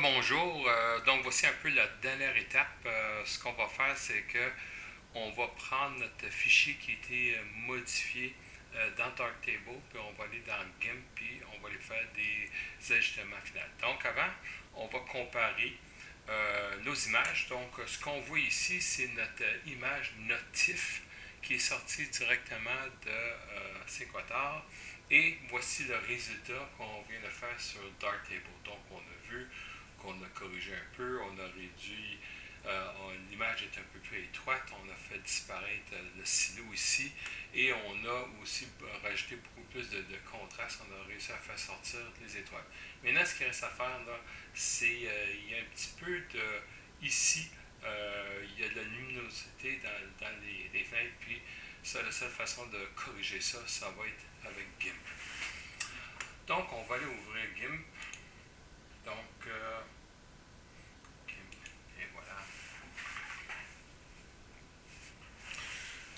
Bonjour. Donc voici un peu la dernière étape. Ce qu'on va faire, c'est que on va prendre notre fichier qui a été modifié dans Darktable, puis on va aller dans GIMP, puis on va aller faire des ajustements finaux. Donc avant, on va comparer nos images. Donc ce qu'on voit ici, c'est notre image notif qui est sortie directement de Sequoia. Et voici le résultat qu'on vient de faire sur Darktable. Donc on a vu qu'on a corrigé un peu, on a réduit, l'image est un peu plus étroite, on a fait disparaître le silo ici et on a aussi rajouté beaucoup plus de contraste, on a réussi à faire sortir les étoiles. Maintenant, ce qu'il reste à faire, c'est il y a un petit peu de, ici, il y a de la luminosité dans les fenêtres, puis ça, la seule façon de corriger ça, ça va être avec GIMP. Donc, on va aller ouvrir GIMP. Donc, GIMP, et voilà.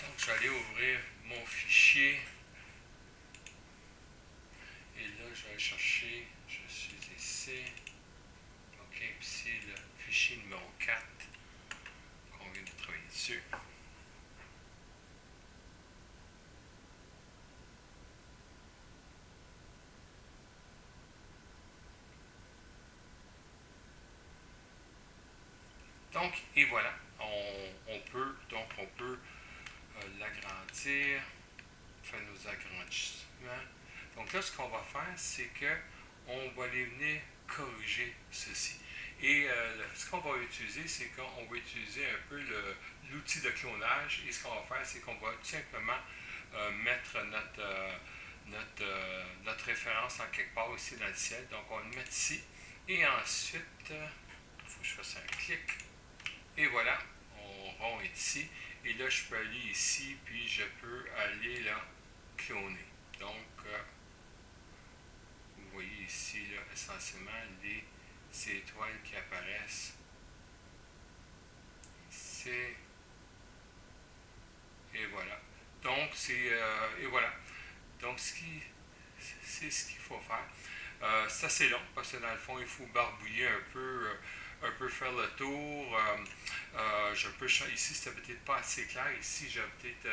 Donc, je vais aller ouvrir mon fichier. Et là, je vais aller chercher, je suis ici. OK, puis c'est le fichier numéro 4 qu'on vient de travailler dessus. Donc, et voilà, on peut l'agrandir, faire nos agrandissements. Donc là, ce qu'on va faire, c'est que on va aller venir corriger ceci. Et ce qu'on va utiliser, c'est qu'on va utiliser un peu l'outil de clonage. Et ce qu'on va faire, c'est qu'on va tout simplement mettre notre référence en quelque part ici dans le ciel. Donc, on va le mettre ici. Et ensuite, il faut que je fasse un clic. Et voilà, mon rond est ici. Et là, je peux aller ici, puis je peux aller là, cloner. Donc, vous voyez ici, là, essentiellement, les étoiles qui apparaissent ici. Et voilà. Donc, et voilà. Donc, c'est ce qu'il faut faire. C'est assez long, parce que dans le fond, il faut barbouiller un peu faire le tour. Je peux ici, c'était peut-être pas assez clair. Ici, j'ai peut-être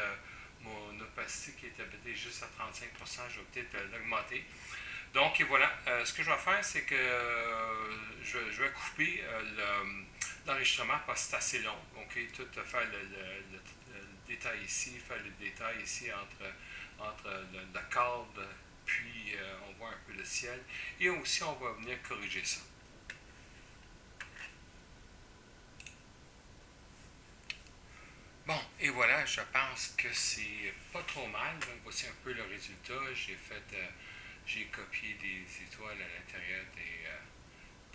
mon opacité qui était peut-être juste à 35%. Je vais peut-être l'augmenter. Donc, et voilà. Ce que je vais faire, c'est que je vais couper l'enregistrement parce que c'est assez long. OK, tout faire le détail ici, faire le détail ici entre le cadre, puis on voit un peu le ciel. Et aussi, on va venir corriger ça. Bon, et voilà, je pense que c'est pas trop mal. Donc, voici un peu le résultat. J'ai copié des étoiles à l'intérieur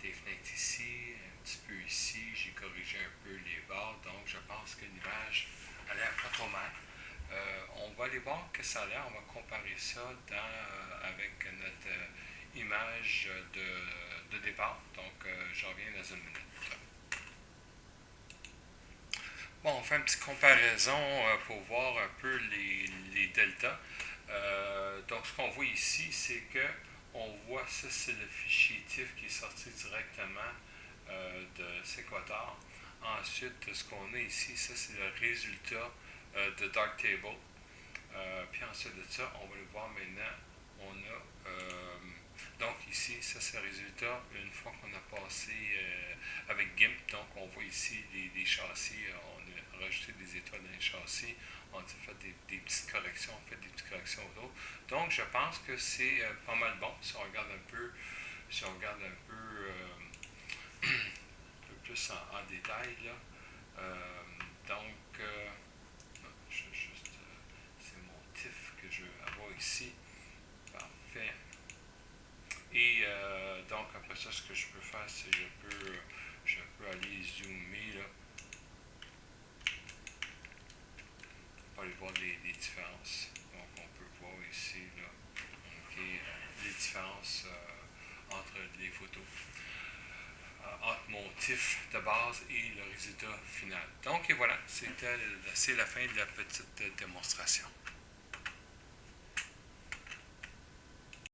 des fenêtres ici, un petit peu ici. J'ai corrigé un peu les bords. Donc, je pense que l'image a l'air pas trop mal. On va aller voir que ça a l'air. On va comparer ça avec notre image de départ. Donc, je reviens dans une minute. Bon, on fait une petite comparaison pour voir un peu les deltas. Donc, ce qu'on voit ici, c'est que on voit, ça c'est le fichier TIFF qui est sorti directement de Sequoia. Ensuite, ce qu'on a ici, ça c'est le résultat de Darktable. Puis ensuite de ça, on va le voir maintenant. On a donc ici, ça c'est le résultat une fois qu'on a passé avec GIMP. Donc on voit ici les châssis, on a rajouté des étoiles dans les châssis, on a fait des petites corrections, on fait des petites corrections autour. Donc je pense que c'est pas mal bon si on regarde un peu, un peu plus en détail là. Donc c'est mon TIFF que je veux avoir ici. Parfait. Et donc après ça, ce que je peux faire, c'est que je peux aller zoomer là. On va aller voir les différences. Donc on peut voir ici là, okay, les différences entre les photos. Entre mon TIFF de base et le résultat final. Donc et voilà, c'est la fin de la petite démonstration.